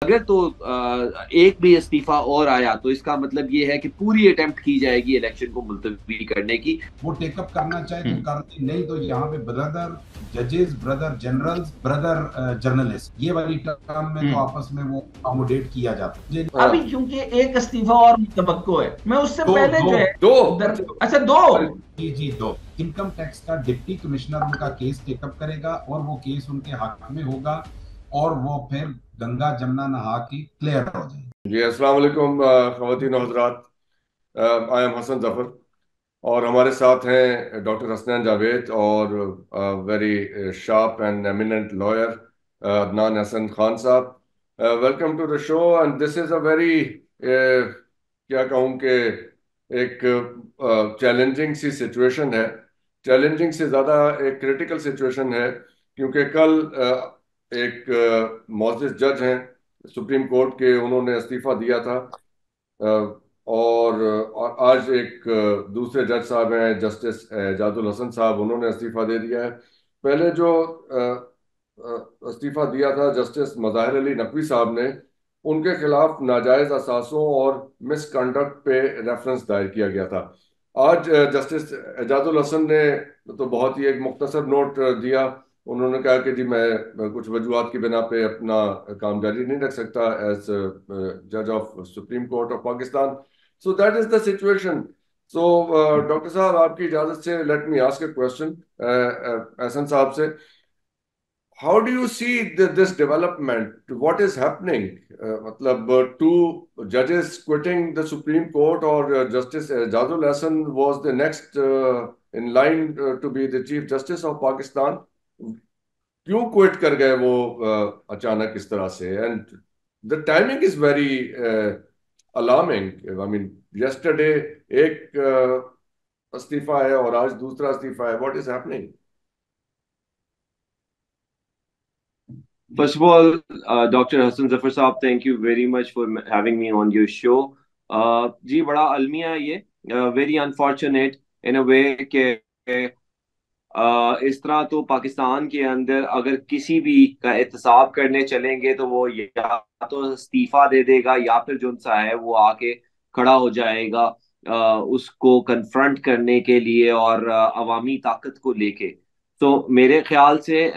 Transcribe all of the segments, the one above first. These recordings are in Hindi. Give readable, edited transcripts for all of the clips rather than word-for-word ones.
अगर तो एक भी इस्तीफा और आया तो इसका मतलब ये है कि पूरी अटेम्प्ट की जाएगी इलेक्शन को मुलतवी करने की। वो टेकअप करना चाहे तो हम्म। कर दे, नहीं तो यहाँ पे ब्रदर जजेस, ब्रदर जनरल्स, ब्रदर जर्नलिस्ट, ये वाली टर्म में तो हम्म। आपस में वो अकोमोडेट किया जाता है। हाँ। अभी क्योंकि एक इस्तीफा और मुतवक्को है, मैं उससे दो पहले दो जो है दो। अच्छा दो। जी जी, दो। इनकम टैक्स का डिप्टी कमिश्नर उनका केस टेकअप करेगा और वो केस उनके हक में होगा, और वो फिर गंगा जमुना नहा के क्लियर हो जाएगी। जी अस्सलाम वालेकुम ख़वातीन और हज़रात। आई एम हसन जफर और हमारे साथ हैं डॉक्टर हसनैन जावेद और very sharp and eminent lawyer Adnan Hasan Khan sahab. Welcome to the show and this is a very क्या कहूँ कि एक चैलेंजिंग सी सिचुएशन है। चैलेंजिंग से ज़्यादा एक क्रिटिकल सिचुएशन है, क्योंकि कल एक मोअज़्ज़िज़ जज हैं सुप्रीम कोर्ट के, उन्होंने इस्तीफा दिया था। और आज एक दूसरे जज साहब हैं जस्टिस एजाजुल हसन साहब, उन्होंने इस्तीफा दे दिया है। पहले जो इस्तीफा दिया था जस्टिस मज़ाहिर अली नकवी साहब ने, उनके खिलाफ नाजायज असासों और मिसकंडक्ट पे रेफरेंस दायर किया गया था। आज जस्टिस एजाजुल हसन ने तो बहुत ही एक मुख्तसर नोट दिया। उन्होंने कहा कि जी मैं कुछ वजूहात की बिना पे अपना काम जारी नहीं रख सकता एज जज of Supreme Court of Pakistan. So that is the situation. So doctor sahab, आपकी इजाजत से let me ask a question Ehsan sahab से। How do you see this development, what is happening? मतलब टू जजेस क्विटिंग द सुप्रीम कोर्ट, और justice Ejazul Hasan was the next in line to be the chief justice of Pakistan. क्यों क्विट कर गए वो अचानक इस तरह से? And the timing is very alarming. I mean yesterday एक इस्तीफा है और आज दूसरा इस्तीफा है। What is happening? First of all, Dr. Hassan Zafar साहब, thank you very much for having me on your show. जी बड़ा अलमिया है ये, वेरी अनफॉर्चुनेट इन अ वे के इस तरह तो पाकिस्तान के अंदर अगर किसी भी का एहतसाब करने चलेंगे तो वो या तो इस्तीफा दे देगा या फिर जो सा है वो आके खड़ा हो जाएगा उसको कन्फ्रंट करने के लिए और अवामी ताकत को लेके। तो मेरे ख्याल से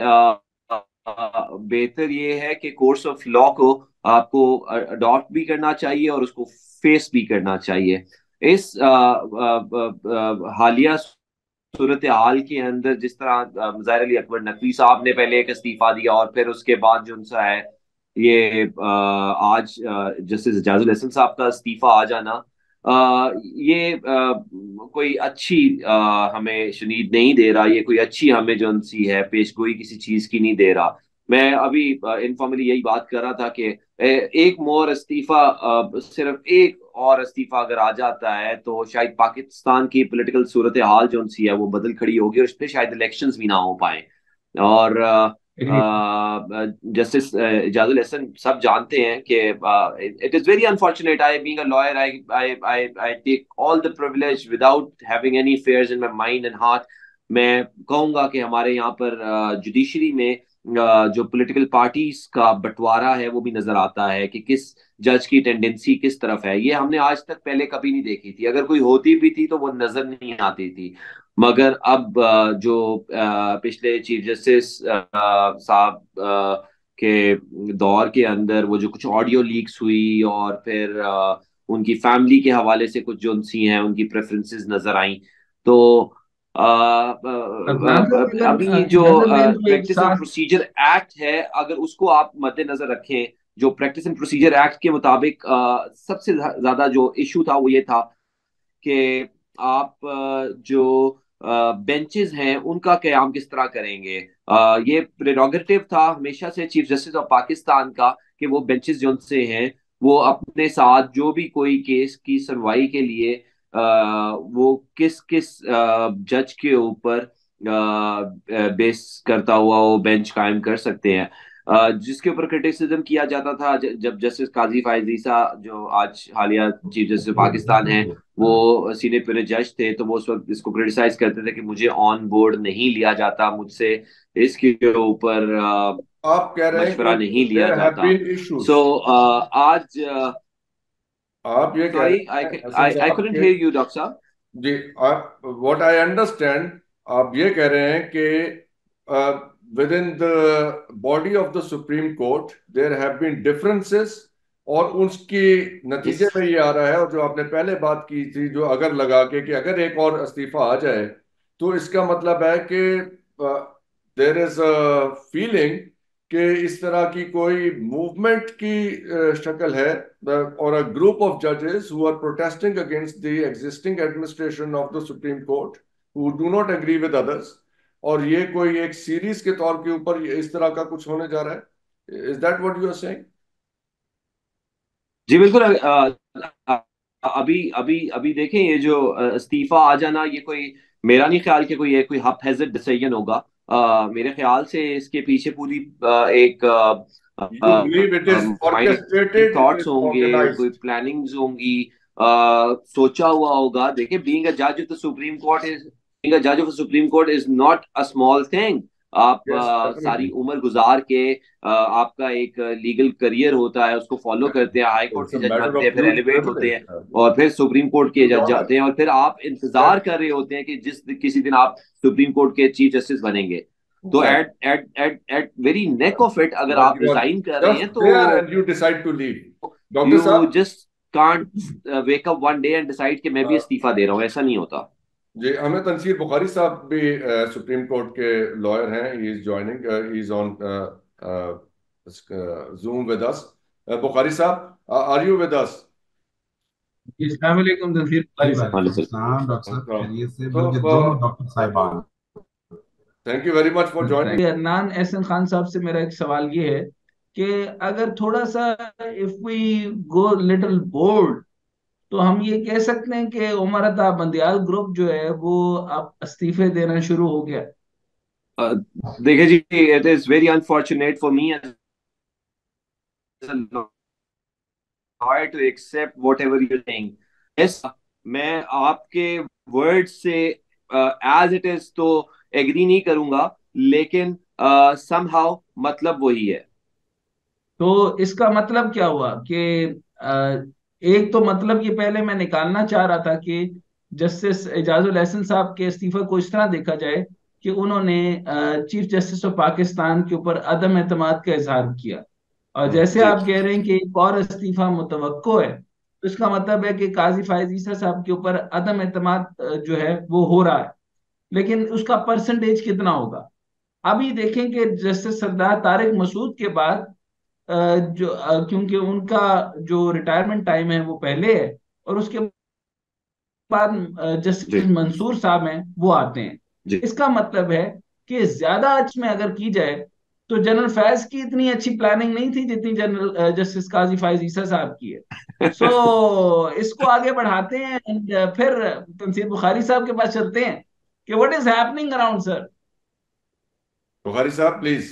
बेहतर ये है कि कोर्स ऑफ लॉ को आपको अडॉप्ट भी करना चाहिए और उसको फेस भी करना चाहिए। इस हालिया सूरत हाल के अंदर जिस तरह ज़ाहिर अली अकबर नकवी साहब ने पहले एक इस्तीफा दिया और फिर उसके बाद जो उनसा है ये आज जस्टिस एजाजुल हसन साहब का इस्तीफा आ जाना, ये कोई अच्छी हमें शुनीद नहीं दे रहा। ये कोई अच्छी हमें जो उनसी है पेशगोई किसी चीज की नहीं दे रहा। मैं अभी इनफॉर्मली यही बात कर रहा था कि एक मोर इस्तीफा, सिर्फ एक और इस्तीफा अगर आ जाता है तो शायद पाकिस्तान की पॉलिटिकल सूरत हाल जो सी है वो बदल खड़ी होगी और इस पे शायद इलेक्शंस भी ना हो पाए। और जस्टिस इजाजुल हसन सब जानते हैं कि it is very unfortunate. I being a lawyer, I take all the privilege without having any fears in my mind and heart. मैं कहूंगा कि हमारे यहाँ पर जुडिशरी में जो पॉलिटिकल पार्टीज का बंटवारा है वो भी नजर आता है कि किस जज की टेंडेंसी किस तरफ है। ये हमने आज तक पहले कभी नहीं देखी थी, अगर कोई होती भी थी तो वो नजर नहीं आती थी। मगर अब जो पिछले चीफ जस्टिस साहब के दौर के अंदर वो जो कुछ ऑडियो लीक्स हुई और फिर उनकी फैमिली के हवाले से कुछ जो उनसी हैं उनकी प्रेफरेंसेस नजर आई। तो अभी जो नाज़रीन को एक प्रैक्टिस एंड साथ। प्रोसीजर एक्ट है अगर उसको आप मद्देनजर रखें, जो प्रैक्टिस एंड प्रोसीजर एक्ट के मुताबिक सबसे ज्यादा जो इशू था वो ये था कि आप जो बेंचेस हैं उनका क्याम किस तरह करेंगे। ये प्रेरोगेटिव था हमेशा से चीफ जस्टिस ऑफ पाकिस्तान का कि वो बेंचेस जो उनसे हैं वो अपने साथ जो भी कोई केस की सुनवाई के लिए वो किस किस जज के ऊपर बेस करता हुआ वो बेंच कायम कर सकते हैं। जिसके ऊपर क्रिटिसिज्म किया जाता था जब जस्टिस काजी फायज ईसा जो आज हालिया चीफ जस्टिस पाकिस्तान है वो सीनियर पीने जज थे, तो वो उस वक्त इसको क्रिटिसाइज करते थे कि मुझे ऑन बोर्ड नहीं लिया जाता, मुझसे इसके ऊपर आप कह रहे हैं मशवरा कि नहीं लिया देयर हैव जाता। Been issues. सो आज आप ये कह सॉरी, रहे हैं हसन आई साहब कुडंट के, हियर यू डॉक्टर साहब। जी, आप व्हाट आई अंडरस्टैंड, आप ये कह रहे हैं कि within the body of the supreme court there have been differences, और उसकी यस नतीजे में ये आ रहा है, और जो आपने पहले बात की थी जो अगर लगा के कि अगर एक और इस्तीफा आ जाए तो इसका मतलब है कि देयर इज अ फीलिंग कि इस तरह की कोई मूवमेंट की शक्ल है, और a group of judges who are protesting against the existing administration of the Supreme Court, who do not agree with others, और ये कोई एक सीरीज के तौर के ऊपर इस तरह का कुछ होने जा रहा है। Is that what you are saying? जी बिल्कुल। अभी अभी अभी देखें, ये जो इस्तीफा आ जाना, ये कोई, मेरा नहीं ख्याल कि कोई ये कोई हप हैज़र्ड डिसीजन होगा। मेरे ख्याल से इसके पीछे पूरी एक you believe it is mind orchestrated, it thoughts is होंगे, कोई ऑर्गेनाइज्ड? प्लानिंग्स होंगी, सोचा हुआ होगा। देखिए, बीइंग अ जज of the supreme court is being a जज of the supreme court is not a small thing. आप यस, सारी डेफिनेटली। उम्र गुजार के आपका एक लीगल करियर होता है, उसको फॉलो करते हैं, हाई कोर्ट इट्स के अ जज मैटर बनते हैं, ऑफ फिर ह्यूज एलिवेट होते हैं, प्रिविलेज, और फिर सुप्रीम कोर्ट के ह्यूज जज ऑनर। जाते हैं, और फिर आप इंतजार कर रहे होते हैं कि किसी दिन आप सुप्रीम कोर्ट के चीफ जस्टिस बनेंगे। तो at exactly. At at at very neck of it, अगर बट आप यू आर रिजाइन कर रहे हैं जस्ट तो there and you decide to leave. Doctor you sahab, just can't wake up one day and decide कि मैं भी इस्तीफा दे रहा हूँ, ऐसा नहीं होता। जी, हमें तनसीर बुखारी साहब भी सुप्रीम कोर्ट के लॉयर हैं, he is joining, he is on zoom with us. Bukhari साहब, आर यू विद अस? अस्सलाम वालेकुम तंसीर जी भाई साहब। हाँ वालेकुम जी। सलाम डॉक्टर साहब, खैरियत से, तो बल्कि दोनों डॉक्टर साहिबान। Thank you very much for joining. Adnan Ehsan Khan sahab से मेरा एक सवाल ये है कि अगर थोड़ा सा, if we go little bold, तो हम ये कह सकते हैं कि उमर अता बंदियाल ग्रुप जो है वो अब इस्तीफे देना शुरू हो गया। देखिए जी, it is very unfortunate for me as a lawyer to accept whatever you're saying. Yes, मैं आपके वर्ड से एज इट इज तो एग्री नहीं करूंगा, लेकिन समहाउ मतलब वही है। तो इसका मतलब क्या हुआ कि एक तो मतलब ये पहले मैं निकालना चाह रहा था कि जस्टिस एजाजुल एहसन साहब के इस्तीफे को इस तरह देखा जाए कि उन्होंने चीफ जस्टिस ऑफ पाकिस्तान के ऊपर अदम एतमाद का इजहार किया। और जैसे जी आप कह रहे हैं कि एक और इस्तीफा मुतवक्को है, तो इसका मतलब है कि काजी फायज ईसा साहब के ऊपर अदम एतमाद जो है वो हो रहा है। लेकिन उसका परसेंटेज कितना होगा? अभी देखें कि जस्टिस सरदार तारिक मसूद के बाद क्योंकि उनका जो रिटायरमेंट टाइम है वो पहले है, और उसके बाद जी जस्टिस मंसूर साहब हैं वो आते हैं। जी। इसका मतलब है कि ज्यादा अच में अगर की जाए तो जनरल फैज की इतनी अच्छी प्लानिंग नहीं थी जितनी जनरल जस्टिस काजी फायज ईसा साहब की है। सो इसको आगे बढ़ाते हैं and, फिर तंसीर बुखारी साहब के पास चलते हैं कि what is happening around sir. Bukhari साहब प्लीज।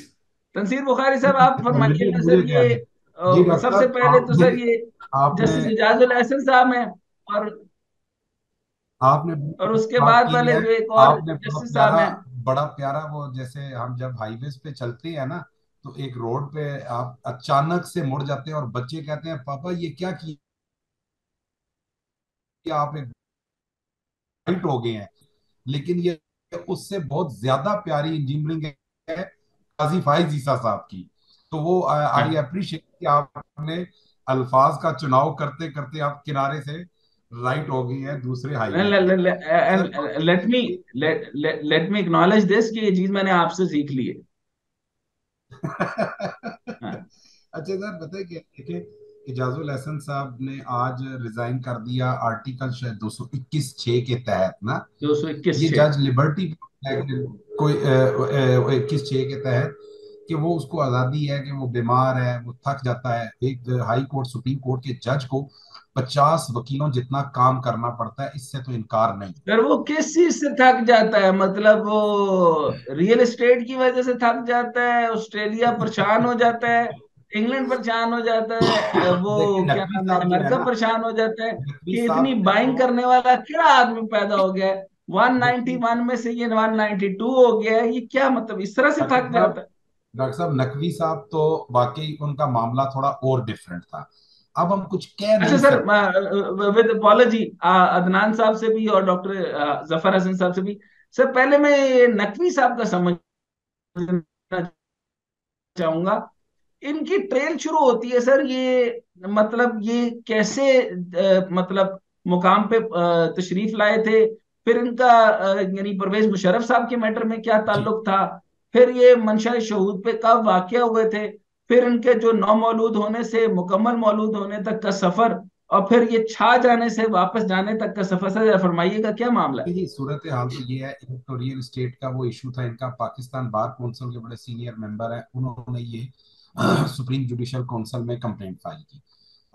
तंसीर बुखारी साहब आप मुझे फरमाइएगा मुझे सर क्या ये है, जी डॉक्टर सबसे साहब, पहले तो आपने सर ये आपने जस्टिस इजाजुल एहसन साहब हैं, और आपने उसके बात बाद की वाले है। जो एक और आपने जस्टिस साहब हैं। बड़ा प्यारा, वो जैसे हम जब हाईवेज पे चलते हैं ना, तो एक रोड पे आप अचानक से मुड़ जाते हैं और बच्चे कहते हैं पापा ये क्या किया आपने, राइट हो गए हैं। लेकिन ये उससे बहुत ज्यादा प्यारी इंजीनियरिंग है काजी फाइज ईसा साहब की। तो वो आई अप्रिशिएट कि आपने अल्फाज का चुनाव करते करते आप किनारे से राइट हो गई है दूसरे हाईवे पे। Sir let me let me acknowledge this कि ये चीज मैंने आपसे सीख ली है। हाँ। अच्छा सर, बताइए कि देखिए, इजाजुल हसन साहब ने आज रिजाइन कर दिया आर्टिकल शायद 221(6) के तहत ना। 221 ये 6। जज लिबर्टी कोई 21(6) के तहत कि वो उसको आजादी है कि वो बीमार है, वो थक जाता है। एक हाई कोर्ट सुप्रीम कोर्ट के जज को 50 वकीलों जितना काम करना पड़ता है, इससे तो इनकार नहीं। फिर वो किस चीज से थक जाता है? मतलब वो रियल एस्टेट की वजह से थक जाता है, ऑस्ट्रेलिया परेशान हो जाता है, इंग्लैंड परेशान हो जाता है, वो देखिए क्या नकवी नाम है, साहब जो है अमेरिका ना, परेशान हो जाता है नकवी कि इतनी साहब ने बाइंग तो करने वाला क्या आदमी पैदा हो गया है। देखिए 191 में से ये 192 हो गया है, ये क्या मतलब इस तरह से अच्छा थक जाता साहब, है? डॉक्टर साहब नकवी साहब तो वाकई उनका मामला थोड़ा और डिफरेंट था। अब हम कुछ कह अच्छा नहीं सर, सकते। विद अपॉलॉजी, अदनान साहब से भी और डॉक्टर जफर हसन साहब से भी, सर पहले मैं ये नकवी साहब का समझना चाहूंगा। इनकी ट्रेल शुरू होती है सर, ये मतलब ये कैसे मतलब मुकाम पे तशरीफ लाए थे, फिर इनका यानी परवेज मुशर्रफ साहब के मैटर में क्या जी ताल्लुक था, फिर ये मंशा शहूद पे कब वाकया हुए थे, फिर इनके जो नौ मौलूद होने से मुकम्मल मौलूद होने तक का सफर, और फिर ये छा जाने से वापस जाने तक का सफर। सर जरा फरमाइएगा क्या मामला है। जी, सूरत हाल तो ये है। एक तो रियल एस्टेट का वो इशू था इनका, पाकिस्तान बार काउंसिल के बड़े सीनियर मेंबर हैं, उन्होंने ये सुप्रीम जुडिशल काउंसिल में कंप्लेंट फाइल की।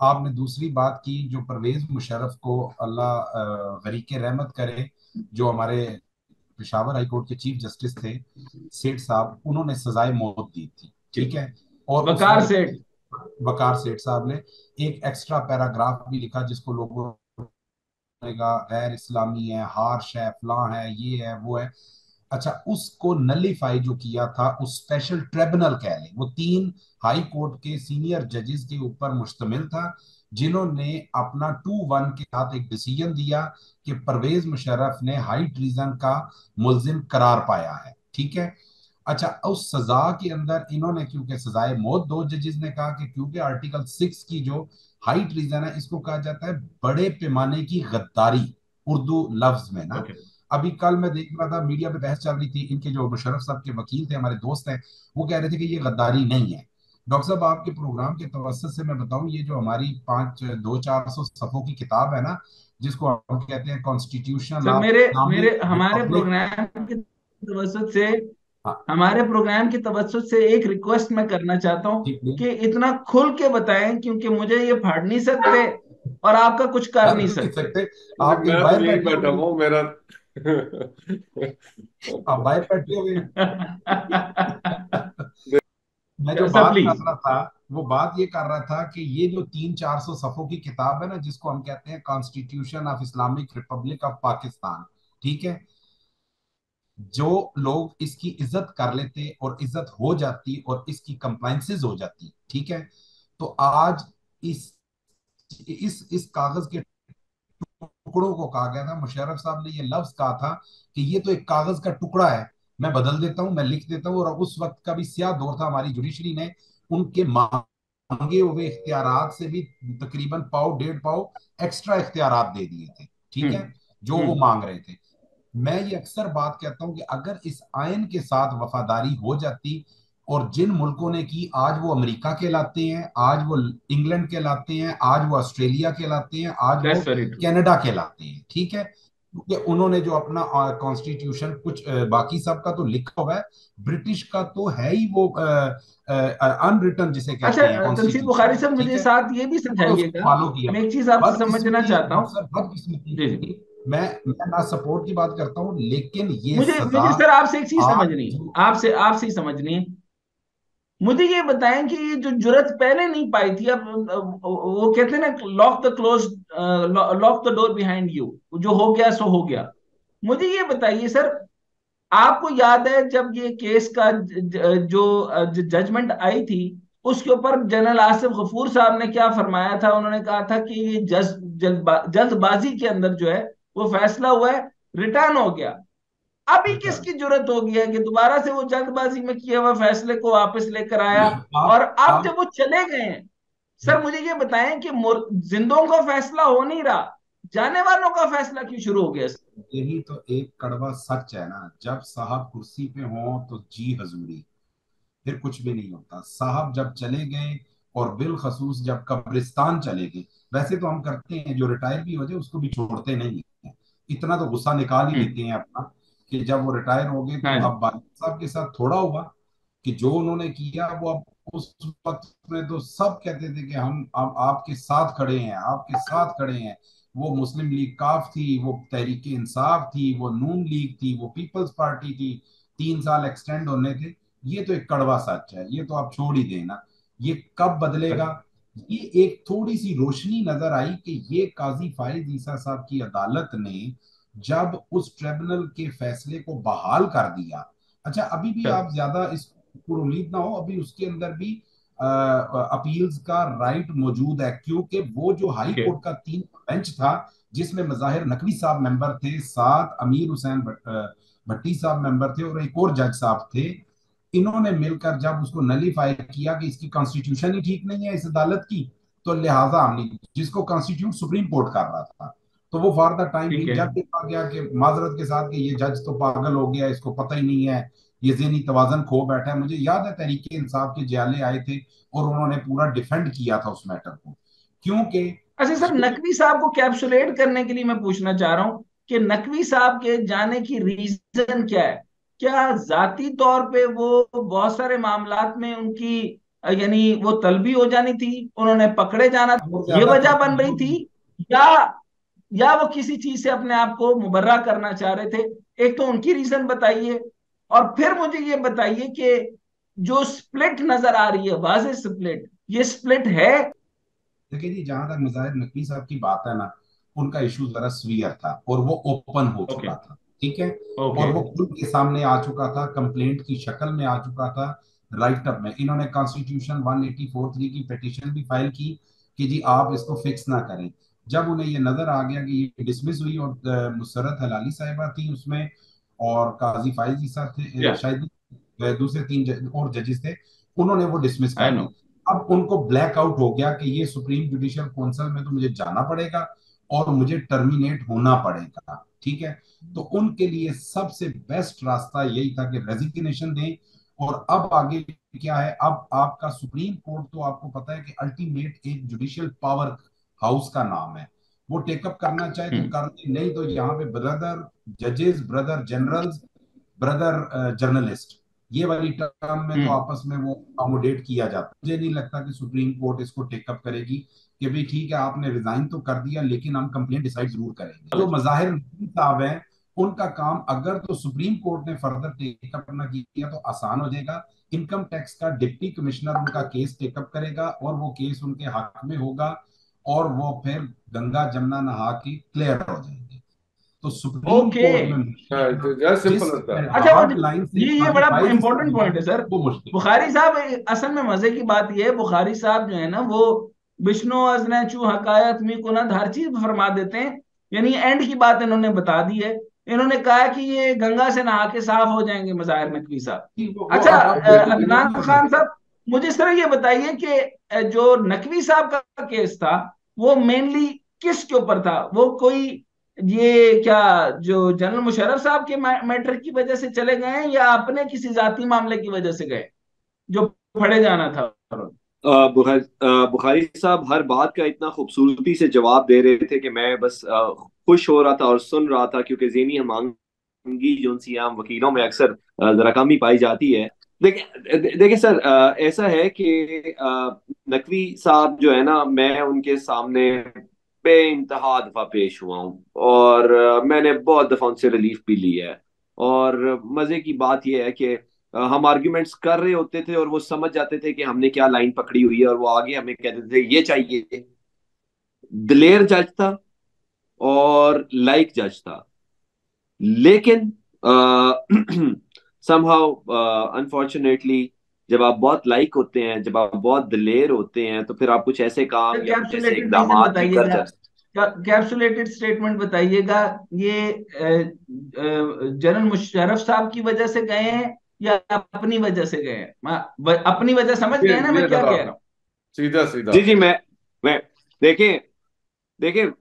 आपने दूसरी बात की, जो परवेज मुशर्रफ को अल्लाह गरीक रहमत करे, जो हमारे पेशावर हाई कोर्ट के चीफ जस्टिस थे सेठ साहब, उन्होंने सजाए मौत दी थी, जी। ठीक है। और उसमें वकार सेठ। वकार सेठ साहब ने एक एक्स्ट्रा पैराग्राफ भी लिखा जिसको लोगों का गैर इस्लामी है, हार्श है, फलां है, ये है, वो है। अच्छा, उसको नलीफाई जो किया था, उस स्पेशल ट्रिब्यूनल कह लें, वो तीन हाई कोर्ट के सीनियर जजेस के ऊपर मुश्तमिल था, जिन्होंने अपना 2-1 के साथ एक डिसीजन दिया कि परवेज मुशर्रफ ने हाई ट्रीजन का मुलजिम करार पाया है, ठीक है। अच्छा, उस सजा के अंदर इन्होंने, क्योंकि सजाए मौत, दो जजेस ने कहा कि क्योंकि आर्टिकल 6 की जो हाई ट्रीजन है, इसको कहा जाता है बड़े पैमाने की गद्दारी, उर्दू लफ्ज में ना। ओके। अभी कल मैं देख रहा था मीडिया पे बहस चल रही थी, इनके जो मुशर्रफ साहब के वकील थे, हमारे दोस्त हैं, वो कह रहे थे कि ये गद्दारी नहीं है। डॉक्टर साहब, आपके प्रोग्राम के तवज्जुह से मैं बताऊं, ये जो हमारी 200-400 सफ़ों की किताब है ना, जिसको हम कहते हैं कॉन्स्टिट्यूशन सर ऑफ मेरे इस्लामिक मेरे हमारे रिपब्लिक। प्रोग्राम की तवज्जुह से, हमारे प्रोग्राम की तवज्जुह से एक रिक्वेस्ट मैं करना चाहता हूँ ठीक कि इतना खुल के बताएं, क्योंकि मुझे ये फाड़ नहीं सकते और आपका कुछ कर कर नहीं नहीं सकते। सकते। जी, आप कहीं मैं तो बाहर यही बैठे बैठा होंगे। हुआ हूँ मेरा। आप बाहर बैठे होंगे। मैं जो सर बात कर प्लीज। रहा था, वो बात ये कर रहा था कि ये जो 300-400 सफ़ों की किताब है ना, जिसको हम कहते हैं constitution of Islamic Republic of Pakistan, ठीक है, जो लोग इसकी इज्जत कर लेते और इज्जत हो जाती और इसकी कंप्लाइंसेस हो जाती, ठीक है, तो आज इस इस कागज के टुकड़ों को कहा गया था, मुशर्रफ साहब ने ये लफ्ज कहा था कि ये तो एक कागज का टुकड़ा है, मैं बदल देता हूं, मैं लिख देता हूं। और उस वक्त का भी स्याह दौर था, हमारी जुडिशरी ने उनके मांगे हुए इख्तियारात से भी तकरीबन पाव डेढ़ पाव एक्स्ट्रा इख्तियारात दे दिए थे, ठीक है, जो वो हम्म। मांग रहे थे। मैं ये अक्सर बात कहता हूं कि अगर इस आयन के साथ वफादारी हो जाती, और जिन मुल्कों ने की, आज वो अमेरिका कहलाते हैं, आज वो इंग्लैंड कहलाते हैं, आज वो ऑस्ट्रेलिया कहलाते हैं, आज वो दैट्स वेरी ट्रू। कनाडा कहलाते हैं, ठीक है, क्योंकि उन्होंने जो अपना कॉन्स्टिट्यूशन, कुछ बाकी सब का तो लिखा हुआ है, ब्रिटिश का तो है ही वो अनरिटन जिसे अच्छा, कहते हैं तमसीर बुखारी कॉन्स्टिट्यूशन, साहब ठीक मुझे है। साथ ये भी उन्होंने उसको समझाइएगा, फॉलो किया। मैं एक चीज आपसे समझना बदकिस्मती, चाहता हूँ। डॉक्टर, बदकिस्मती जी जी। की, मैं ना सपोर्ट की बात करता हूँ, लेकिन ये मुझे सजा मुझे सर आपसे एक चीज आज समझनी है, जो आपसे आपसे ही समझनी है। मुझे ये बताएं कि ये जो जुर्रत पहले नहीं पाई थी, अब वो कहते हैं ना, lock the close, lock the door behind you, जो हो गया सो हो गया। मुझे ये बताइए सर, आपको याद है जब ये केस का जो जजमेंट आई थी, उसके ऊपर जनरल आसिफ गफूर साहब ने क्या फरमाया था? उन्होंने कहा था कि ये जल्दबाजी के अंदर जो है वो फैसला हुआ है, रिटर्न हो गया। अभी रिटर्न। किसकी जरूरत हो गई है कि दोबारा से वो जल्दबाजी में किए हुए फैसले को वापस लेकर आया? और अब आप जब वो चले गए हैं, सर मुझे ये बताएं कि जिंदों का फैसला हो नहीं रहा, जाने वालों का फैसला क्यों शुरू हो गया? यही तो एक कड़वा सच है ना, जब साहब कुर्सी पे हो तो जी हजूरी, फिर कुछ भी नहीं होता। साहब जब चले गए, और बिलखसूस जब कब्रिस्तान चले गए, वैसे तो हम करते हैं जो रिटायर भी हो जाए उसको भी छोड़ते नहीं है, इतना तो गुस्सा निकाल ही लेते हम्म। हैं अपना, कि जब वो रिटायर हो गए, तो हाँ जी। अब बादल साहब के साथ थोड़ा हुआ कि जो उन्होंने किया वो, अब उस वक्त में तो सब कहते थे कि हम आपके साथ खड़े हैं, आपके साथ खड़े हैं। वो मुस्लिम लीग काफ थी, वो तहरीक इंसाफ थी, वो नून लीग थी, वो पीपल्स पार्टी थी, 3 साल एक्सटेंड होने थे। ये तो एक कड़वा सच है, ये तो आप छोड़ ही देना। ये कब बदलेगा? ये एक थोड़ी सी रोशनी नजर आई कि ये काजी फाइज ईसा साहब की अदालत ने जब उस ट्रिब्यूनल के फैसले को बहाल कर दिया। अच्छा, अभी भी चल। आप ज्यादा इस पूरी उम्मीद ना हो, अभी उसके अंदर भी अपील्स का राइट मौजूद है, क्योंकि वो जो हाई ओके। कोर्ट का 3 बेंच था, जिसमें मज़ाहिर नकवी साहब मेंबर थे, साथ अमीर हुसैन भट्टी साहब मेंबर थे और एक और जज साहब थे, इन्होंने मिलकर जब उसको नलीफाई किया कि इसकी कॉन्स्टिट्यूशन ही ठीक नहीं है इस अदालत की, तो लिहाजा हमने, जिसको कॉन्स्टिट्यूट सुप्रीम कोर्ट कर रहा था, तो वो फॉर द टाइम ठीक भी है। जब देखा गया कि माजरत के साथ कि ये जज तो पागल हो गया, इसको पता ही नहीं है, ये ज़हनी तवाज़न खो बैठा है। मुझे याद है तहरीके इंसाफ के जयाले आए थे और उन्होंने पूरा डिफेंड किया था उस मैटर को, क्योंकि अच्छा सर, नकवी साहब को कैप्सुलेट करने के लिए मैं पूछना चाह रहा हूं कि नकवी साहब के जाने की रीजन क्या है? क्या जाती तौर पे वो बहुत सारे मामलात में उनकी यानी वो तलबी हो जानी थी, उन्होंने पकड़े जाना, और ये ज्यादा वजह बन रही फर्क थी, या वो किसी चीज से अपने आप को मुबर्रा करना चाह रहे थे? एक तो उनकी रीजन बताइए, और फिर मुझे ये बताइए कि जो स्प्लिट नजर आ रही है, वाज़ेह स्प्लिट, ये स्प्लिट है? देखिए जी, जहां तक मुजाहिर नकवी साहब की बात है ना, उनका इशू जरा सीवियर था और वो ओपन हो ओके। चुका था, ठीक है, ओके। और वो खुद के सामने आ चुका था, कंप्लेंट की शक्ल में आ चुका था, राइट अप में। इन्होंने कॉन्स्टिट्यूशन 184(3) की पिटीशन भी फाइल की कि जी आप इसको फिक्स ना करें। जब उन्हें ये नजर आ गया कि ये डिसमिस हुई, और मुसरत हलाली साहिबा थी उसमें, और काजी फाइज ईसा थे, या शायद दूसरे 3 और जजेस थे, उन्होंने वो डिसमिस आई कर नो। दी। अब उनको ब्लैक आउट हो गया कि ये सुप्रीम जुडिशियल काउंसिल में तो मुझे जाना पड़ेगा और मुझे टर्मिनेट होना पड़ेगा, ठीक है। तो उनके लिए सबसे बेस्ट रास्ता यही था कि रेजिग्नेशन दें। और अब आगे क्या है, अब आपका सुप्रीम कोर्ट तो आपको पता है कि अल्टीमेट एक जुडिशियल पावर हाउस का नाम है, वो टेकअप करना चाहे तो हम्म। कर दे, नहीं तो यहाँ पे ब्रदर जजेस, ब्रदर जनरल्स, ब्रदर जर्नलिस्ट, ये वाली टर्म में तो हम्म। आपस में वो अकोमोडेट किया जाता है। मुझे नहीं लगता कि सुप्रीम कोर्ट इसको टेकअप करेगी कि भाई ठीक है आपने रिजाइन तो कर दिया, लेकिन हम कंप्लेंट डिसाइड जरूर करेंगे। जो मजाहिर नकवी साहब हैं, उनका काम अगर तो सुप्रीम कोर्ट ने फर्दर टेकअप करना किया तो आसान हो जाएगा। इनकम टैक्स का डिप्टी कमिश्नर उनका केस टेकअप करेगा और वो केस उनके हक में होगा, और वो फिर गंगा जमुना नहा के क्लियर हो जाएंगे। तो सुप्रीम ओके। कोर्ट में मुश्किल है, जस्ट जिस सिंपल था। अच्छा, वो हार्ड लाइन से ये बड़ा क्लासिफाई इंपॉर्टेंट पॉइंट है सर। वो मुश्किल। बुखारी साहब, असल में मजे की बात ये है, बुखारी साहब जो है ना, वो बिश्नो अजने चू हकायत मी कुनद हर चीज फरमा देते हैं। यानी एंड की बात इन्होंने बता दी है। इन्होंने कहा कि ये गंगा से नहा के साफ हो जाएंगे मज़ाहिर नकवी साहब। वो अच्छा, अब बेसिकली अदनान नहीं हो खान सकता। साहब, मुझे सर ये बताइए कि जो नकवी साहब का केस था, वो मेनली किसके ऊपर था? वो कोई, ये क्या, जो जनरल मुशर्रफ साहब के मैटर की वजह से चले गए हैं, या अपने किसी जाती मामले की वजह से गए जो पढ़े जाना था? बुखारी साहब हर बात का इतना खूबसूरती से जवाब दे रहे थे कि मैं बस खुश हो रहा था और सुन रहा था, क्योंकि ज़हनी हमांगी जो सी आम वकीलों में अक्सर जरा कम ही पाई जाती है। देखिए देखिए सर, ऐसा है कि नकवी साहब जो है ना, मैं उनके सामने बे इंतहा दफा पेश हुआ हूँ, और मैंने बहुत दफा उनसे रिलीफ भी ली है। और मजे की बात यह है कि हम आर्ग्यूमेंट्स कर रहे होते थे और वो समझ जाते थे कि हमने क्या लाइन पकड़ी हुई है, और वो आगे हमें कहते थे ये चाहिए। दिलेर जज था और लाइक जज था, लेकिन समहाउ अनफॉर्चुनेटली जब आप बहुत लाइक होते हैं, जब आप बहुत दिलेर होते हैं, तो फिर आप कुछ ऐसे काम या कुछ ऐसे कैप्सुलेटेड इकदाम रीजन भी कर बताइएगा, जाते कैप्सुलेटेड स्टेटमेंट बताइएगा। ये जनरल मुशर्रफ साहब की वजह से गए हैं या अपनी वजह से गए हैं? अपनी वजह समझ गए ये हैं ना मैं ये क्या जरा कह रहा हूँ? सीधा सीधा। जी जी, मैं देखिए देखिए,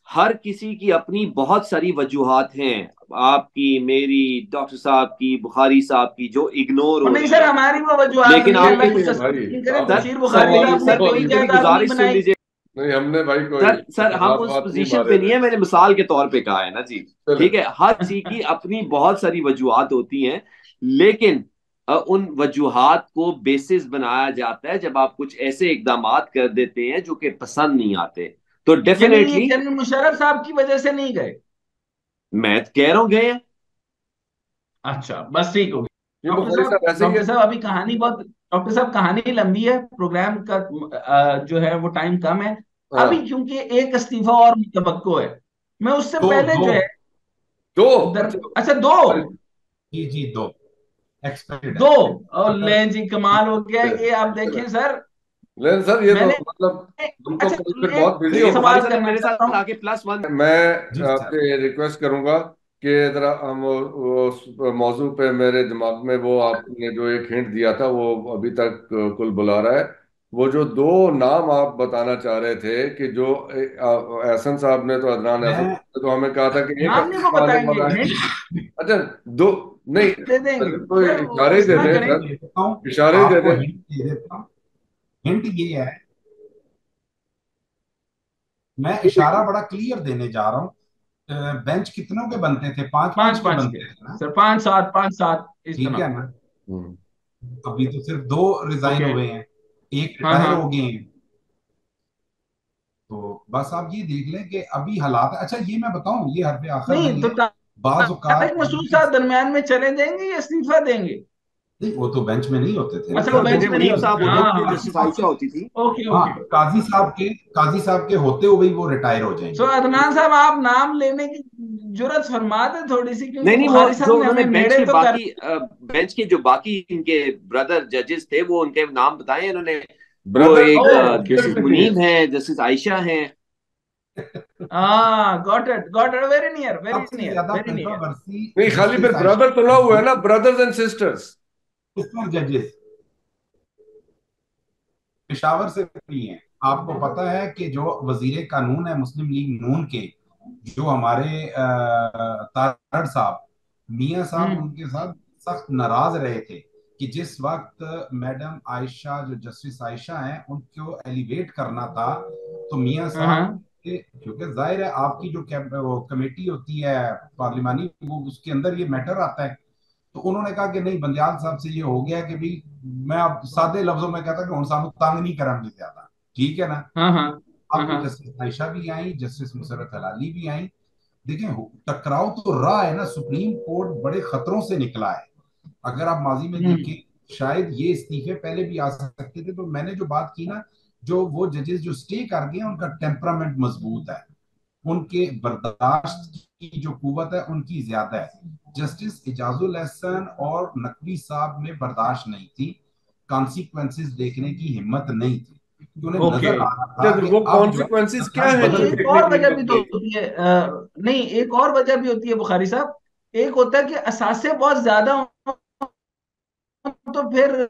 हर किसी की अपनी बहुत सारी वजूहात हैं, आपकी, मेरी, डॉक्टर साहब की, बुखारी साहब की, जो इग्नोर और हो नहीं रही सर, हैं। हमारी वो वजूहत लेकिन नहीं है, आप अल्लाह नहीं की नहीं भाई, कसम करे, आप बशीर सर बुखारी सवाल साहब ने सर कोई सवाल मेरी जायदाद नहीं गुजारिश सुन बनाई। लीजिए। नहीं, हमने भाई कोई सर सर हम हाथ उस हाथ नहीं पोजीशन मारे पे थे। नहीं है, मैंने मिसाल के तौर पे कहा है ना जी। चले। ठीक है, हर किसी की अपनी बहुत सारी वजूहात होती हैं, लेकिन उन वजूहात को बेसिस बनाया जाता है जब आप कुछ ऐसे इकदाम कर देते हैं जो कि पसंद नहीं आते। तो यानी ये डेफिनेटली जनरल मुशर्रफ साहब की वजह से नहीं गए? मैं कह रहा हूं गए हैं। अच्छा, बस ठीक हो ये गया। डॉक्टर बुखारी साहब, साहब ऐसे ही है। अभी कहानी बहुत, डॉक्टर साहब कहानी लंबी है, प्रोग्राम का जो है वो टाइम कम है। अभी हाँ। क्योंकि एक इस्तीफा और मुतवक्को है, मैं उससे दो पहले दो जो है दो। दर, अच्छा। अच्छा, दो। जी जी, दो। एक्सपेक्टेड है। दो। और अगर ले जी, कमाल हो गया ये, आप देखें सर। लेकिन सर ये तो मैंने, मतलब हम तो अच्छा, कल फिर बहुत एक बिजी ये हो बुखारी सवाल साहब ने करना मेरे चाहता साथ हूँ। आके +1। मैं जी सर। आपसे रिक्वेस्ट करूंगा कि जरा हम उस मौजू पे, मेरे दिमाग में वो आपने जो एक हिंट दिया था वो अभी तक कुल बुला रहा है। वो जो दो नाम आप बताना चाह रहे थे कि जो एहसन साहब ने, तो अदनान एहसन मैं साहब ने तो हमें कहा था कि एक नाम नहीं हफ्ते वो में आने बताएंगे, वाला है। हिंट अच्छा, दो नहीं, दे देंगे कोई सर, इशारे ही दे उसमें दें हिंट करें। सर, दे देता हूँ, इशारे ही दे आपको दें। हिंट दे देता हूँ। हिंट ये है, मैं इशारा बड़ा क्लियर देने जा रहा हूँ। बेंच कितनों के बनते थे? पांच पांच पांच के पांच के बनते थे ना? सर, 5-7, 5-7 इस ठीक है तरह। ना? हम्म। अभी तो सिर्फ दो रिजाइन ओके। हुए हैं, एक हाँ रिटायर हाँ। हो गए हैं। तो बस आप ये देख लें कि अभी हालात, अच्छा ये मैं बताऊं, ये हरफ आखिर नहीं नहीं तो है। बाज औकात तारिक मसूद साहब दरमियान में चले जाएंगे या इस्तीफा देंगे? नहीं, वो तो बेंच में नहीं होते थे ना अच्छा, वो सर, वो बेंच पहले में नहीं मुनीब होते साहब थे, होते हाँ थे, हाँ। जस्टिस आयशा होती थी। ओके हाँ, ओके। काजी साहब के होते हुए ही वो रिटायर हो सो जाएंगे। अदनान साहब, आप नाम लेने की जुर्रत फरमाते थोड़ी सी, क्योंकि नहीं नहीं, वो बुखारी जो साहब ने उन्होंने हमें नेड़े तो कर। बेंच के जो बाकी इनके ब्रदर जजेस थे, वो उनके नाम बताए इन्होंने। वो ब्रदर एक तो oh, justice good to hear. Munib हैं, जस्टिस आयशा हैं। हाँ, got it, very near, very सबसे नियर, ज्यादा वेरी नियर। कंट्रोवर्सी नहीं, खाली फिर जस्टिस आयशा ब्रदर तो ना हुआ है ना, ब्रदर्स एंड सिस्टर्स। जजेस पेशावर से भी हैं। आपको पता है कि जो वजीर कानून है मुस्लिम लीग नून के, जो हमारे तारड़ साहब, मियां साहब हम्म। उनके साथ सख्त नाराज रहे थे कि जिस वक्त मैडम आयशा, जो जस्टिस आयशा हैं, उनको एलिवेट करना था, तो मियां हाँ साहब हाँ। क्योंकि जाहिर है आपकी जो वो कमेटी होती है पार्लिमानी, वो उसके अंदर ये मैटर आता है। तो उन्होंने कहा कि नहीं, बंदयाल साहब से ये हो गया कि भी, मैं अब सादे लफ्जों में कहता कि हुण सानू तंग नहीं करनगे ज्यादा, ठीक है ना? हाँ हाँ। हाँ अब तो हाँ। जस्टिस आयशा भी आई, जस्टिस मुशर्रत हलाली भी आई। देखें, टकराव तो रहा है ना, सुप्रीम कोर्ट बड़े खतरों से निकला है। अगर आप माजी में हम्म देखें, शायद ये इस्तीफे पहले भी आ सकते थे। तो मैंने जो बात की ना, जो वो जजेस जो स्टे कर गए, उनका टेम्परामेंट मजबूत है, उनके बर्दाश्त की जो कुवत है उनकी ज्यादा है। जस्टिस इजाजुल एहसन और नकवी साहब में बर्दाश्त नहीं थी, कॉन्सिक्वेंसेस देखने की हिम्मत नहीं थी, क्योंकि उन्हें ओके। नजर आ रहा था अच्छा, कि वो अब जो है कॉन्सिक्वेंसेस क्या रंग है नहीं, जो बदल एक गया। देखने और की वजह हिम्मत भी तो नहीं? होती है, नहीं, एक और वजह भी होती है बुखारी साहब। एक होता है कि असासे बहुत ज्यादा हों, तो फिर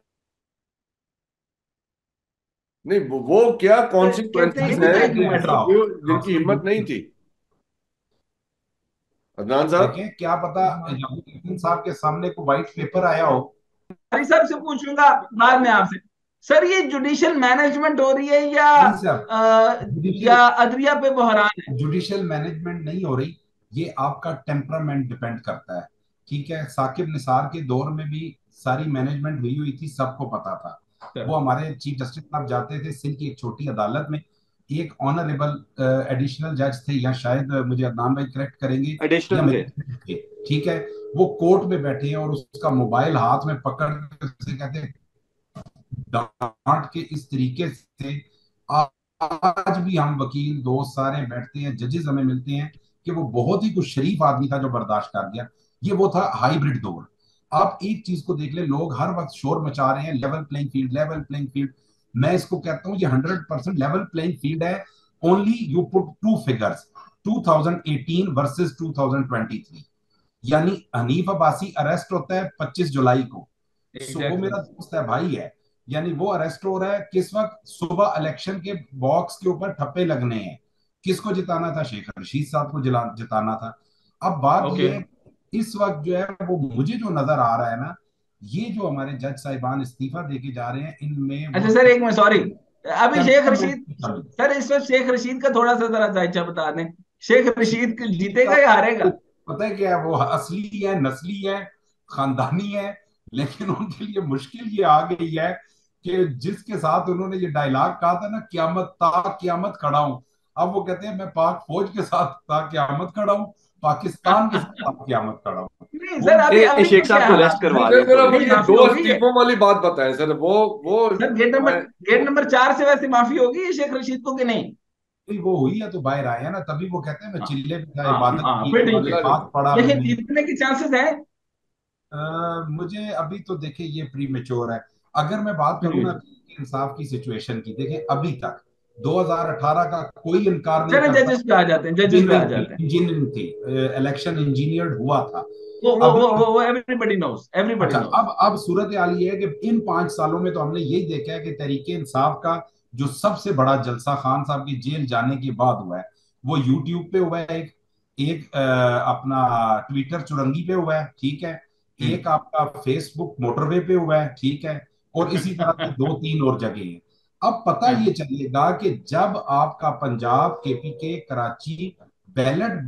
नहीं, वो क्या कहते हैं, नहीं ये कॉन्सिक्वेंसेस भी सर, तो हैं एक देखें मैटर ऐसा है। हो, जिनकी आपसे हिम्मत नहीं थी? अदनान साहब। देखें, क्या पता इजाजुल साहब के सामने को व्हाइट पेपर आया हो। हरी साहब से पूछूंगा बाद में आपसे। सर, ये जुडिशियल मैनेजमेंट हो रही है नहीं सर, या जुडिशियल अदलिया पे बहरान है? जुडिशियल मैनेजमेंट नहीं हो रही, ये आपका टेम्परामेंट डिपेंड करता है। ठीक है, साकिब निसार के दौर में भी सारी मैनेजमेंट हुई हुई थी, सबको पता था। सर, वो हमारे चीफ जस्टिस साहब जाते थे सिंध की एक छोटी अदालत में, एक ऑनरेबल एडिशनल जज थे, या शायद मुझे अदनान भाई करेक्ट करेंगे, या एडिशनल थे। मजिस्ट्रेट थे, ठीक है। वो कोर्ट में बैठे हैं और उसका मोबाइल हाथ में पकड़ के उसे कहते हैं, डांट के इस तरीके से। आज भी हम वकील दोस्त सारे बैठते हैं, जजेस हमें मिलते हैं कि वो बहुत ही कुछ शरीफ आदमी था जो बर्दाश्त कर गया। ये वो था हाइब्रिड दौर। आप एक चीज को देख ले, लोग हर वक्त शोर मचा रहे हैं, level playing field, level playing field. मैं इसको कहता हूं ये 100% लेवल प्लेइंग फील्ड है। Only you put two figures, 2018 versus 2023। यानी हनीफ अब्बासी अरेस्ट होता है 25 जुलाई को, वो एग्जैक्टली। मेरा दोस्त है, भाई है, यानी वो अरेस्ट हो रहा है किस वक्त? सुबह इलेक्शन के बॉक्स के ऊपर ठप्पे लगने हैं। किसको जिताना था? शेख रशीद साहब को जिताना था। अब बात ओके। ये है, इस वक्त जो है वो मुझे जो नजर आ रहा है ना, ये जो हमारे जज साहिबान इस्तीफा देके जा रहे हैं, इनमें वो अच्छा सर, एक मिनट, सॉरी, अभी शेख टेम्परामेंट रशीद, की कमी। सर इस वक्त शेख रशीद का थोड़ा सा जरा जायजा बता दें। शेख रशीद रशीद जीतेगा या साहब, हारेगा? पता है क्या है, वो असली है, नस्ली है, खानदानी है। लेकिन उनके लिए मुश्किल ये आ गई है कि जिसके साथ उन्होंने ये डायलॉग कहा था ना, क्यामत ता क्यामत खड़ा हूं, अब वो कहते हैं मैं पाक फौज के साथ ता क्यामत खड़ा हूं, पाकिस्तान के साथ ता क्यामत खड़ा हूं। नहीं वो सर, अभी ये अभी शेख साहब क्या को हालात रेस्ट हैं? करवा सर दें जरा थोड़ी। वो नहीं, ये माफी दो हो गई है। इस्तीफों वाली बात बताएं सर, वो सर, गेट नंबर 4 से वैसे माफी होगी है शेख रशीद को, कि नहीं? भी वो हुई है तो बाहर आए हैं ना, तभी वो कहते हैं मैं हाँ चिल्ले पे था, हाँ इबादत हाँ, की, फिर ठीक है। अल्लाह। नमाज पढ़ा लेकिन मैंने। जीतने के चांसेस हैं। मुझे अभी तो देखे ये प्री मेच्योर है। अगर मैं बात करूं ना हम्म। इंसाफ की सिचुएशन की, देखे अभी तक 2018 का कोई इनकार नहीं चले करता। जजेस पे आ जाते हैं, जजेस पे आ जाते हैं। इंजीनियरिंग थी, इलेक्शन इंजीनियर्ड हुआ था। वो वो अभी वो वो एवरीबडी नोस, एवरीबडी अच्छा, नोस। अब सूरत हाल ये है कि इन 5 सालों में तो हमने यही देखा है कि तहरीके इंसाफ का जो सबसे बड़ा जलसा खान साहब की जेल जाने के बाद हुआ है, वो यूट्यूब पे हुआ है। एक एक अपना ट्विटर चुरंगी पे हुआ है, ठीक है। एक आपका फेसबुक मोटरवे पे हुआ है, ठीक है। और इसी तरह से 2-3 और जगह हैं। अब पता ये चलेगा कि जब आपका Punjab, KPK, Karachi ballot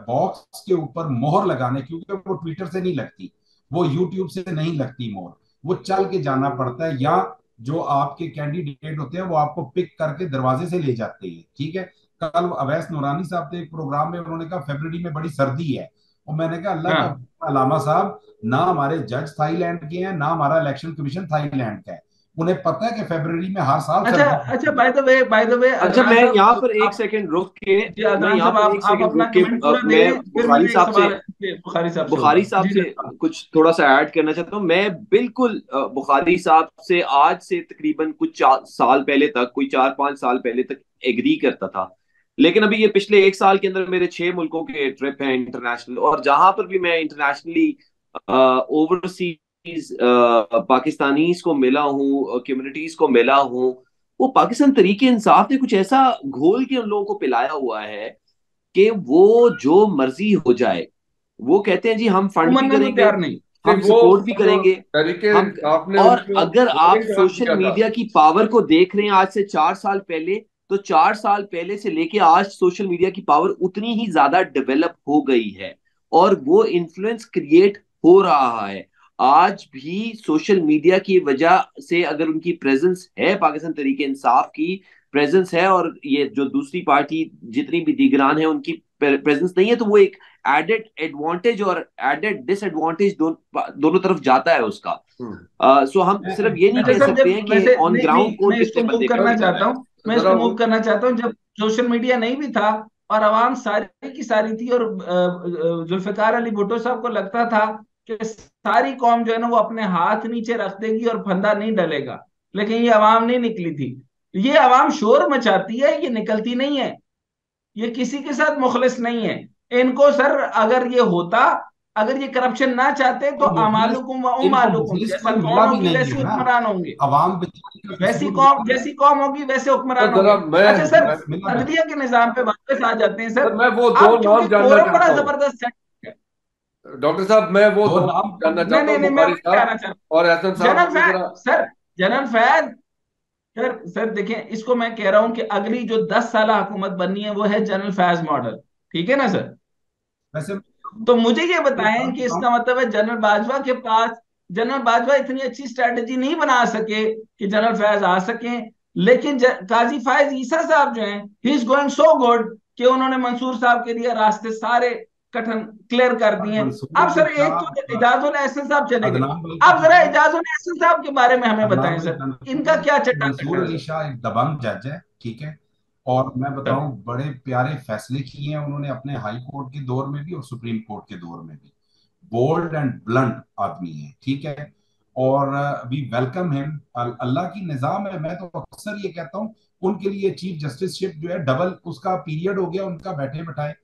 box के ऊपर मोहर लगाने, क्योंकि वो ट्विटर से नहीं लगती, वो यूट्यूब से नहीं लगती मोर, वो चल के जाना पड़ता है, या जो आपके कैंडिडेट होते हैं वो आपको पिक करके दरवाजे से ले जाते हैं, ठीक है। कल अवैस नूरानी साहब थे एक प्रोग्राम में, उन्होंने कहा फरवरी में बड़ी सर्दी है, और मैंने कहा अल्लाह का हाँ। अलामा साहब, ना हमारे जज थाईलैंड के हैं, ना हमारा इलेक्शन कमीशन थाईलैंड का है। उन्हें पता है कि फरवरी में हर साल अच्छा सर्दी अच्छा, होती है। बाय द वे अच्छा, अदनान मैं यहाँ साहब पर एक आप, सेकंड रुक के जी अदनान साहब आप अपना रुक के कमेंट पूरा दे मैं लें, फिर बुखारी मेरा एक साहब से सवाल बुखारी साहब से बुखारी होगा। साहब जी से जनाब। कुछ थोड़ा सा ऐड करना चाहता हूँ। मैं बिल्कुल बुखारी साहब से आज से तकरीबन कुछ 4 साल पहले तक, कोई 4-5 साल पहले तक एग्री करता था। लेकिन अभी ये पिछले 1 साल के अंदर मेरे 6 मुल्कों के ट्रिप हैं इंटरनेशनल, और जहां पर भी मैं इंटरनेशनली ओवरसीज पाकिस्तानीज को मिला हूँ, कम्युनिटीज को मिला हूँ, वो पाकिस्तान तरीके इंसाफ ने कुछ ऐसा घोल के उन लोगों को पिलाया हुआ है कि वो जो मर्जी हो जाए, वो कहते हैं जी हम वो फंड भी मानने को करेंगे, तैयार नहीं। नहीं, हम वो सपोर्ट भी जो करेंगे, तहरीके हम। इंसाफ ने और उनको अगर आप वोटिंग करार सोशल दिया था। मीडिया की पावर को देख रहे हैं आज से 4 साल पहले, तो 4 साल पहले से लेके आज सोशल मीडिया की पावर उतनी ही ज्यादा डेवलप हो गई है, और वो इन्फ्लुएंस क्रिएट हो रहा है। आज भी सोशल मीडिया की वजह से अगर उनकी प्रेजेंस है, पाकिस्तान तरीके इंसाफ की प्रेजेंस है, और ये जो दूसरी पार्टी जितनी भी दीगरान है उनकी प्रेजेंस नहीं है, तो वो एक एडेड एडवांटेज और एडेड डिसएडवांटेज दोनों तरफ जाता है उसका। हम्म। सो हम सिर्फ ये नहीं अच्छा कह सर, सकते जब हैं कि वैसे ऑन नहीं ग्राउंड नहीं, कौन मैं कितने इसको मूव बंदे करना कमिट कर रहा चाहता है। हूँ, मैं जरा इसको वो मूव करना चाहता हूँ। जब सोशल मीडिया नहीं भी था और आवाम सारी की सारी थी, और जुल्फिकार अली भुट्टो साहब को लगता था कि सारी कौम जो है ना वो अपने हाथ नीचे रख देगी और फंदा नहीं डलेगा, लेकिन ये आवाम नहीं निकली थी। ये आवाम शोर मचाती है, ये निकलती नहीं है। ये किसी के साथ मुखलिस नहीं है। इनको सर, अगर ये होता, अगर ये करप्शन ना चाहते तो तो मुखलिस, अमालुकुम व इनको उमालुकुम, मुखलिस जैसी कोई मिला कौम भी होगी नहीं वैसे है ना। हुक्मरान होंगे। अवाम बेचारी का वैसी कसूर कौम, ये है। जैसी कौम होगी वैसे तो हुक्मरान होंगे। जरा मैं अच्छा सर, मिला भी। अदलिया के निजाम पे वापस आ जाते हैं सर। सर, मैं वो दो अब चूंकि नाम जानना कोरम बड़ा चाहता हूँ। जबरदस्त सेट है। डॉक्टर साहब, मैं वो दो दो नाम नाम जानना नहीं चाहता नहीं हूँ, नहीं, मैं बुखारी वही कहना साहब चाहता और एहसन हूँ। साहब, जनरल मुझे फैज जरा। सर, जनरल फैज सर देखिए, इसको मैं कह रहा हूं कि अगली जो 10 साल हुकूमत बननी है वो है जनरल फैज मॉडल। ठीक है ना सर? वैसे तो मुझे ये एक बताएं बात कि बताऊं, इसका मतलब है जनरल बाजवा के पास, जनरल बाजवा इतनी अच्छी स्ट्रेटजी नहीं बना सके कि जनरल फैज आ सके, लेकिन काजी फायज ईसा साहब जो हैं, he is going so good कि उन्होंने मंसूर साहब के लिए रास्ते सारे कठिन क्लियर कर दिए। मंसूर अब अली सर एक तो शाह, इजाजुल एहसन साहब चले गए, अदनान भाई अब जरा इजाजुल एहसन साहब के बारे में हमें अदनान बताएं भाई सर, जानते इनका हैं क्या कि चट्टा मंसूर चट्टा है अली सर? शाह एक दबंग जज है, ठीक है। और मैं सर बताऊं, बड़े प्यारे फैसले किए हैं उन्होंने अपने हाई कोर्ट के दौर में भी और सुप्रीम कोर्ट के दौर में भी। बोल्ड एंड ब्लंट आदमी है, ठीक है। और वी वेलकम हिम। अल्लाह की निजाम है। मैं तो अक्सर ये कहता हूँ, उनके लिए चीफ जस्टिसशिप जो है डबल उसका पीरियड हो गया उनका बैठे बैठाए,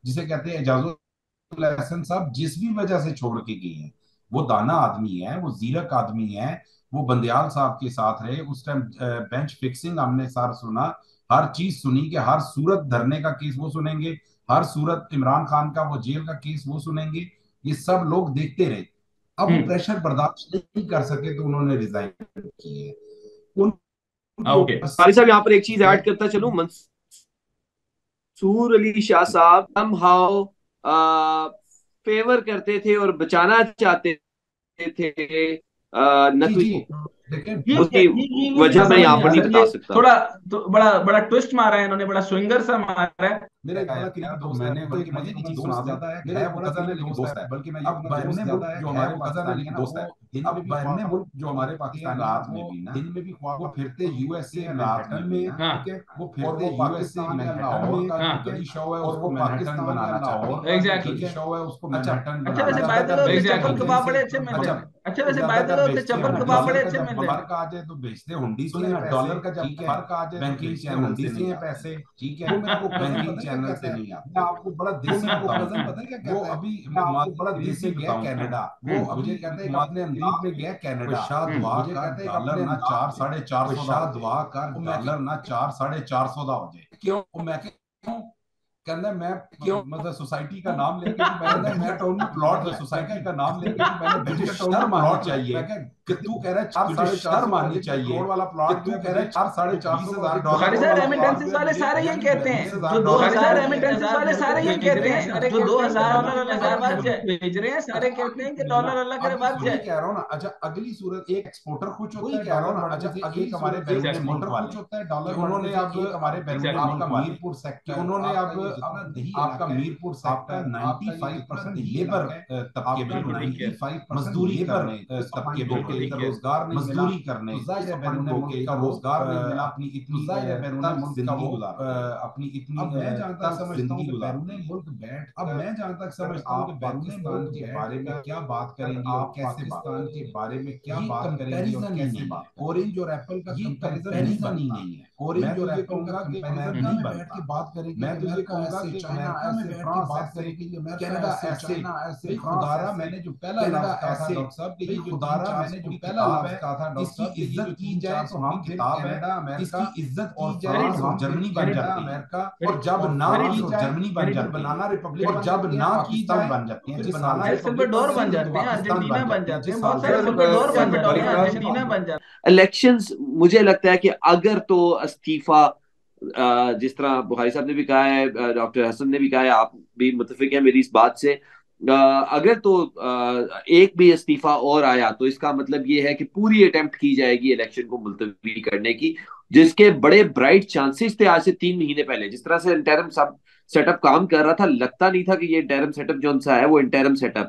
जिसे कहते हैं एजाजुल एहसन साहब जिस भी वजह से छोड़ के गए हैं, वो दाना आदमी है, वो जीरक आदमी है। वो बंदयाल साहब के साथ रहे उस टाइम, बेंच फिक्सिंग हमने सार सुना, हर चीज सुनी कि हर सूरत धरने का केस वो सुनेंगे, हर सूरत इमरान खान का वो जेल का केस वो सुनेंगे। ये सब लोग देखते रहे। अब वो हम्म। प्रेशर बर्दाश्त नहीं कर सके तो उन्होंने रिजाइन किए। उनके ओके। ऊपर फारिस साहब, यहाँ पर एक चीज से ऐड करता चलूं। मंसूर अली शाह साहब हम हाउ फेवर करते थे और बचाना चाहते थे जी नकवी जी, को। लेकिन उसकी ये वजह मैं समझ यहाँ नहीं पर नहीं आया बता ये सकता। थोड़ा तो बड़ा बड़ा ट्विस्ट मारा है इन्होंने, बड़ा स्विंगर सा मारा है। मेरा एक बड़ा करीबी दोस्त है, बल्कि मैं ये चीज सुना दूं, मेरा एक बड़ा करीबी दोस्त है, बल्कि मैं ये अब बैरने मुल्क जो हमारे पाकिस्तानी दोस्त है, अब बैरने मुल्क जो हमारे पाकिस्तान रात में भी ना, दिन में भी वो फिरते यूएसए मैनहट्टन में, ठीक है, वो फिरते यूएसए मैनहट्टन में हाँ जो जी शो है उसको मैनहट्टन बनाना चाहते हैं, एग्जैक्टली। जी शो है उसको मैनहट्टन अच्छा वैसे बनाना बाय द चाहते वे हैं। उसके चप्पल कबाब बड़े अच्छे मिलते हैं। अच्छा वैसे बाय द वे उसके चप्पल कबाब बड़े अच्छे मिलते हैं। फर्क आ जाए तो बेचते हुंडी से हैं, डॉलर का जब फर्क आ जाए बैंकिंग चैनल से नहीं पैसे, ठीक है, वो मेरे को बैंकिंग चैनल से नहीं आते। मैं आपको बड़ा देसी बताऊं, पता है क्या कहता है, वो अभी बड़ा देसी गया कनाडा, वो मुझे कहता है अपने अंदाज में गया कनाडा, शाह दुआ का डॉलर ना 4-450 शाह दुआ का डॉलर ना 4-450 हो जाए। क्यों? मैं क्यों कहना, मैं क्यों मतलब सोसाइटी का नाम लेके कि मैंने वेंचर टाउन में प्लॉट, सोसाइटी का नाम लेके कि मैंने वेंचर टाउन में प्लॉट चाहिए, कि तू कह रहा है 4-450 माननी चाहिए, करोड़ वाला प्लॉट तू कह रहा है 4-450 बुखारी साहब रेमिटेंसेस वाले सारे यही कहते हैं, जो 2000 रेमिटेंसेस वाले सारे यही कहते हैं, जो 2000 डॉलर अल्लाह के बाद भेज रहे हैं सारे कहते हैं कि डॉलर अल्लाह के बाद जाए। कह रहा हूँ ना। अच्छा अगली सूरत, एक एक्सपोर्टर कुछ होता है, कह रहा हूँ ना। अच्छा एक हमारे बैरून मुल्क कुछ होता है डॉलर, उन्होंने अब हमारे बैरून आपका मीरपुर सेक्टर, उन्होंने अब आपका मीरपुर सेक्टर 95% लेबर तबके में, 95% मजदूरी करने तबके में, रोजगार नहीं, मजदूरी करने, जाहिर है बैरून मुल्क का रोजगार नहीं मिला, अपनी इतनी जाहिर है बैरून मुल्क जिंदगी गुजार, अपनी इतनी अब मैं जहां तक समझता हूँ कि बैरून मुल्क बैठ, अब मैं जहां तक समझता हूँ कि पाकिस्तान के बारे में क्या बात करेंगे और कैसे पाकिस्तान के बारे में क्या बात करेंगे और कैसे बात, ऑरेंज और एप्पल का कंपैरिजन ही नहीं है। ऑरेंज और एप्पल का कंपैरिजन नहीं बैठ के बात करेंगे, मैं तो ये कहूंगा कि अमेरिका में बैठ के बात करेंगे, कनाडा ऐसे, ऐसे खुदारा मैंने जो पहला लफ्ज कहा था डॉक्टर साहब कि ये खुदारा मैंने जो पहला लफ्ज कहा था डॉक्टर साहब, इसकी इज्जत की जाए तो हम किताब है, इसकी इज्जत की जाए तो हम जर्मनी बन जाता है अमेरिका, और जब ना की जाए जर्मनी बन जाती है, बनाना रिपब्लिक, और जब ना की जाए बन जाती है, बनाना रिपब्लिक बन जाते हैं, अर्जेंटीना बन जाते हैं, बहुत सारे सर, सल्वाडोर बन जाते हैं, मलिक साहब, अर्जेंटीना बन जाते हैं। इलेक्शंस मुझे लगता है कि अगर तो इस्तीफा, जिस तरह बुखारी साहब ने भी कहा है, डॉक्टर हसन ने भी कहा है, आप भी मुत्तफिक हैं मेरी इस बात से, अगर तो एक भी इस्तीफा और आया तो इसका मतलब ये है कि पूरी अटेम्प्ट की जाएगी इलेक्शन को मुलतवी करने की, जिसके बड़े ब्राइट चांसेस थे आज से 3 महीने पहले। जिस तरह से इंटरिम सब सेटअप काम कर रहा था, लगता नहीं था कि ये इंटरिम सेटअप जो सा है वो इंटरिम सेटअप है।